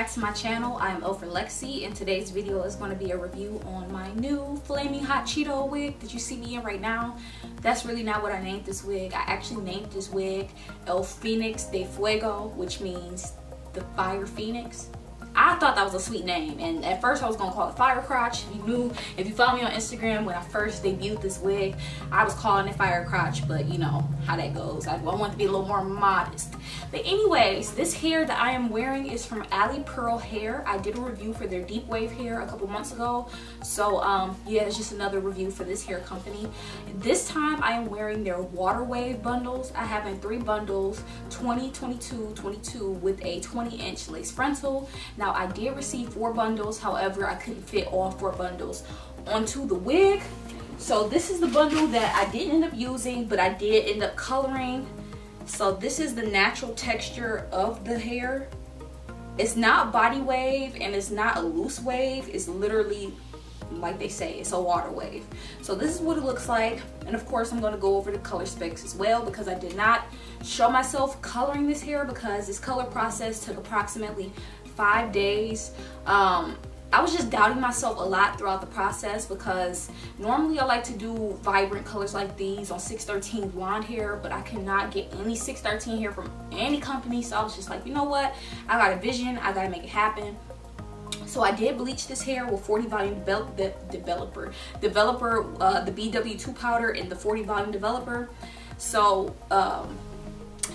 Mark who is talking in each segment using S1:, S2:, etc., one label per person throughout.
S1: back to my channel. I am ElleForLexxi, and today's video is going to be a review on my new Flaming Hot Cheeto wig that you see me in right now. That's really not what I named this wig. I actually named this wig El Phoenix de Fuego, which means the Fire Phoenix. I thought that was a sweet name, and at first I was gonna call it Fire Crotch. If you follow me on Instagram, when I first debuted this wig, I was calling it Fire Crotch, but you know how that goes. I want to be a little more modest. But anyways, this hair that I am wearing is from Pearl Hair. I did a review for their deep wave hair a couple months ago, so yeah, it's just another review for this hair company. This time I am wearing their water wave bundles. I have in 3 bundles, 20, 22, 22 with a 20-inch lace frontal. Now I did receive 4 bundles, however I couldn't fit all 4 bundles onto the wig. So this is the bundle that I didn't end up using, but I did end up coloring. So this is the natural texture of the hair. It's not body wave and it's not a loose wave. It's literally, like they say, it's a water wave. So this is what it looks like, and of course I'm going to go over the color specs as well, because I did not show myself coloring this hair because this color process took approximately 5 days. I was just doubting myself a lot throughout the process, because normally I like to do vibrant colors like these on 613 blonde hair, but I cannot get any 613 hair from any company. So I was just like, you know what, I got a vision, I gotta make it happen. So I did bleach this hair with 40 volume developer, the BW2 powder and the 40 volume developer. So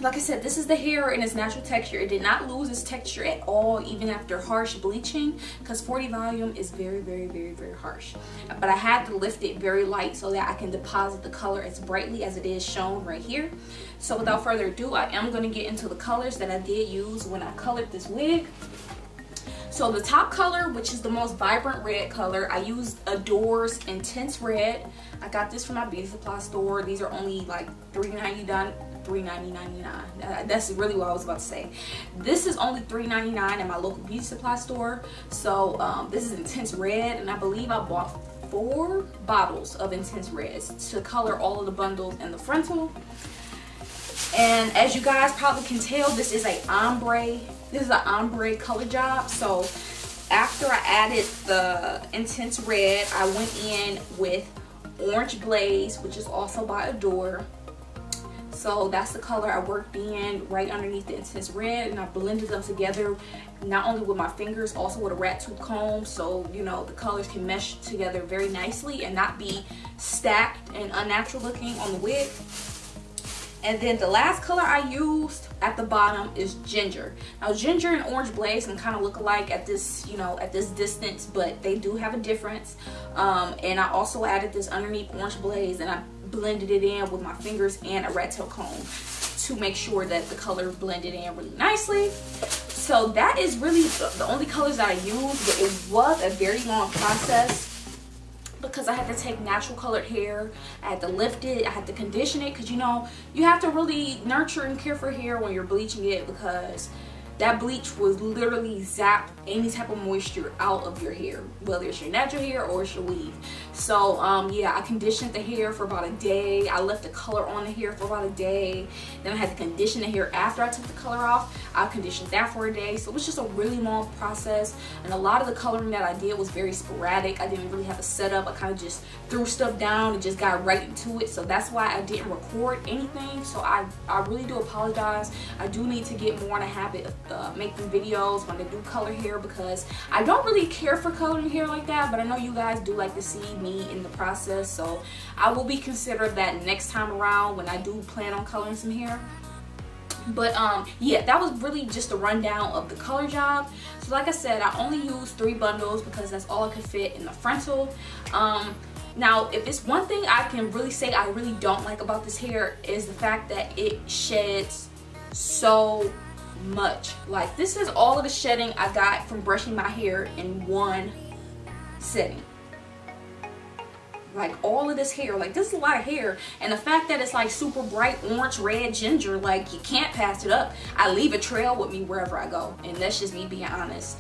S1: like I said, this is the hair in its natural texture. It did not lose its texture at all, even after harsh bleaching, because 40 volume is very, very, very, very harsh. But I had to lift it very light so that I can deposit the color as brightly as it is shown right here. So without further ado, I am going to get into the colors that I did use when I colored this wig. So the top color, which is the most vibrant red color, I used Adore's Intense Red. I got this from my beauty supply store. These are only like $3.99. That's really what I was about to say. This is only $3.99 at my local beauty supply store. So this is Intense Red, and I believe I bought 4 bottles of Intense Reds to color all of the bundles and the frontal. And as you guys probably can tell, this is an ombre color job. So after I added the Intense Red, I went in with Orange Blaze, which is also by Adore. So that's the color I worked in right underneath the Intense Red, and I blended them together, not only with my fingers, also with a rat tooth comb, so you know the colors can mesh together very nicely and not be stacked and unnatural looking on the wig. And then the last color I used at the bottom is Ginger. Now Ginger and Orange Blaze can kind of look alike at this, you know, at this distance, but they do have a difference. And I also added this underneath Orange Blaze, and I blended it in with my fingers and a rat tail comb to make sure that the color blended in really nicely. So that is really the only colors that I used, but it was a very long process, because I had to take natural colored hair, I had to lift it, I had to condition it, because you know, you have to really nurture and care for hair when you're bleaching it, because that bleach was literally zap any type of moisture out of your hair, whether it's your natural hair or it's your weave. So yeah, I conditioned the hair for about a day. I left the color on the hair for about a day. Then I had to condition the hair after I took the color off. I conditioned that for a day. So it was just a really long process, and a lot of the coloring that I did was very sporadic. I didn't really have a setup. I kind of just threw stuff down and just got right into it. So that's why I didn't record anything. So I really do apologize. I do need to get more in a habit of making videos when I do color hair, because I don't really care for coloring hair like that, but I know you guys do like to see me in the process. So I will be considerate that next time around when I do plan on coloring some hair. But yeah, that was really just a rundown of the color job. So like I said, I only used 3 bundles because that's all I could fit in the frontal. Now, if it's one thing I can really say I really don't like about this hair, is the fact that it sheds so much. Like, this is all of the shedding I got from brushing my hair in one setting. Like, all of this hair, like, this is a lot of hair, and the fact that it's like super bright orange, red, ginger, like, you can't pass it up. I leave a trail with me wherever I go, and that's just me being honest.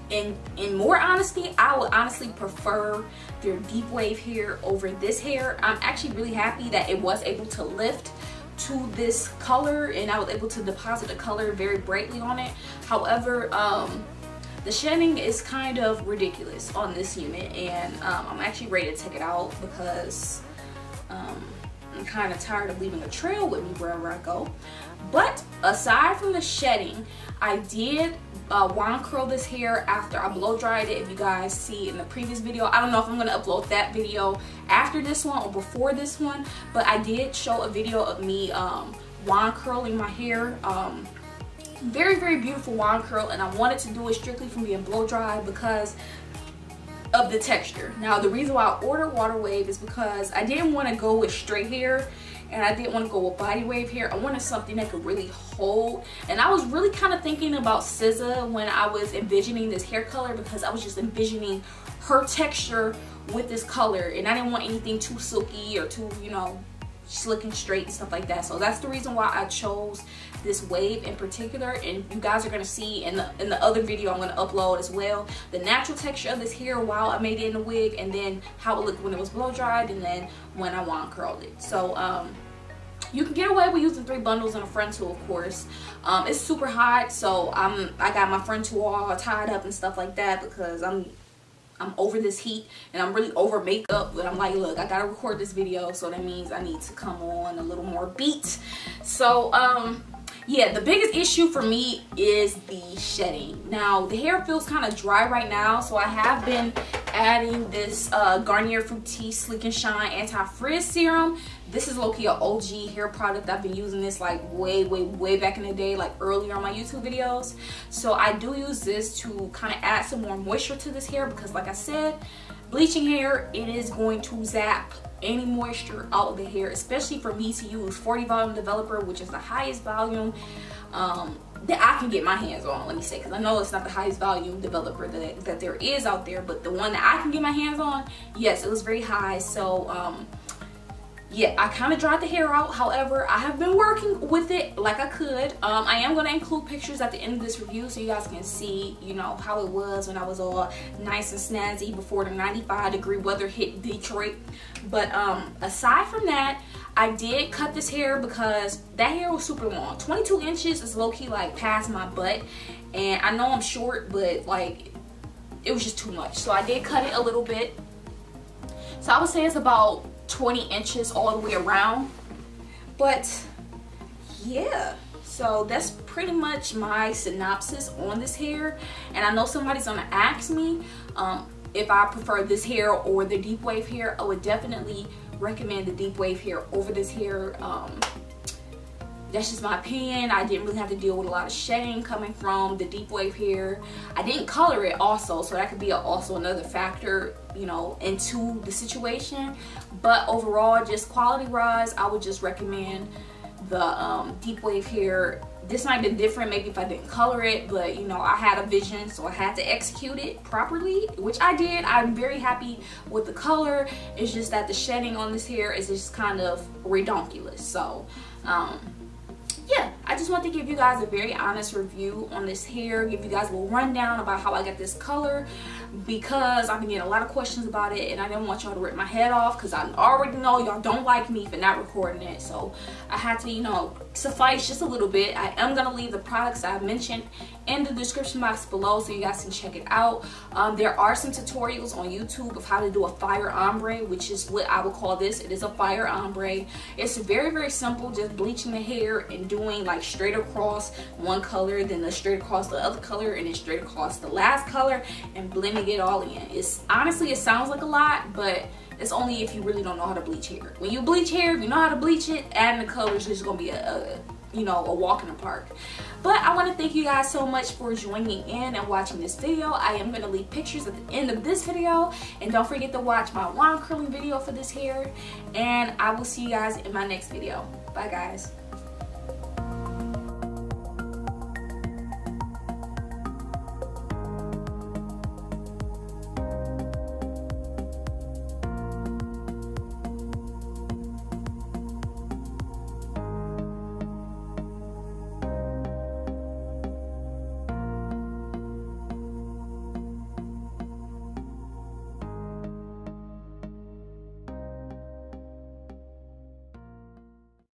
S1: In more honesty, I would honestly prefer their deep wave hair over this hair. I'm actually really happy that it was able to lift to this color, and I was able to deposit the color very brightly on it. However, the shedding is kind of ridiculous on this unit, and I'm actually ready to take it out because I'm kind of tired of leaving a trail with me wherever I go. But aside from the shedding, I did wand curl this hair after I blow dried it. If you guys see in the previous video, I don't know if I'm going to upload that video after this one or before this one, but I did show a video of me wand curling my hair. Very, very beautiful wand curl, and I wanted to do it strictly from being blow dried because of the texture. Now, the reason why I ordered water wave is because I didn't want to go with straight hair, and I didn't want to go with body wave hair. I wanted something that could really hold, and I was really kind of thinking about SZA when I was envisioning this hair color, because I was just envisioning her texture with this color, and I didn't want anything too silky or too, you know, slick and straight and stuff like that. So that's the reason why I chose this wave in particular, and you guys are going to see in the other video I'm going to upload as well the natural texture of this hair while I made it in the wig, and then how it looked when it was blow dried, and then when I wand curled it. So you can get away with using 3 bundles and a front tool, of course. It's super hot, so I got my front tool all tied up and stuff like that because I'm over this heat, and I'm really over makeup, but I'm like, look, I gotta record this video, so that means I need to come on a little more beat. So yeah, the biggest issue for me is the shedding. Now, the hair feels kind of dry right now, so I have been adding this Garnier Fructis Sleek and Shine Anti-Frizz Serum. This is low-key an OG hair product. I've been using this like way back in the day, like earlier on my YouTube videos. So I do use this to kind of add some more moisture to this hair because, like I said, bleaching hair, it is going to zap any moisture out of the hair, especially for me to use 40 volume developer, which is the highest volume that I can get my hands on, let me say, because I know it's not the highest volume developer that there is out there, but the one that I can get my hands on, yes, it was very high. So yeah, I kind of dried the hair out. However, I have been working with it like I could. I am going to include pictures at the end of this review so you guys can see, you know, how it was when I was all nice and snazzy before the 95-degree weather hit Detroit. But aside from that, I did cut this hair because that hair was super long. 22 inches is low-key like past my butt, and I know I'm short, but like it was just too much. So I did cut it a little bit. So I would say it's about 20 inches all the way around. But yeah, so that's pretty much my synopsis on this hair. And I know somebody's gonna ask me if I prefer this hair or the deep wave hair. I would definitely recommend the deep wave hair over this hair. That's just my opinion. I didn't really have to deal with a lot of shedding coming from the deep wave hair. I didn't color it also, so that could be also another factor, you know, into the situation. But overall, just quality wise, I would just recommend the deep wave hair. This might have been different maybe if I didn't color it, but you know, I had a vision, so I had to execute it properly, which I did. I'm very happy with the color. It's just that the shedding on this hair is just kind of redonkulous. So yeah, I just want to give you guys a very honest review on this hair, give you guys a little rundown about how I got this color, because I've been getting a lot of questions about it, and I didn't want y'all to rip my head off because I already know y'all don't like me for not recording it. So I had to, you know, suffice just a little bit. I am going to leave the products I mentioned in the description box below so you guys can check it out. There are some tutorials on YouTube of how to do a fire ombre, which is what I would call this. It is a fire ombre. It's very, very simple, just bleaching the hair and doing like straight across one color, then the straight across the other color, and then straight across the last color, and blending it all in. It's honestly, it sounds like a lot, but it's only if you really don't know how to bleach hair. When you bleach hair, if you know how to bleach it, adding the colors is gonna be a you know, a walk in the park. But I want to thank you guys so much for joining in and watching this video. I am going to leave pictures at the end of this video, and don't forget to watch my wand curling video for this hair, and I will see you guys in my next video. Bye guys.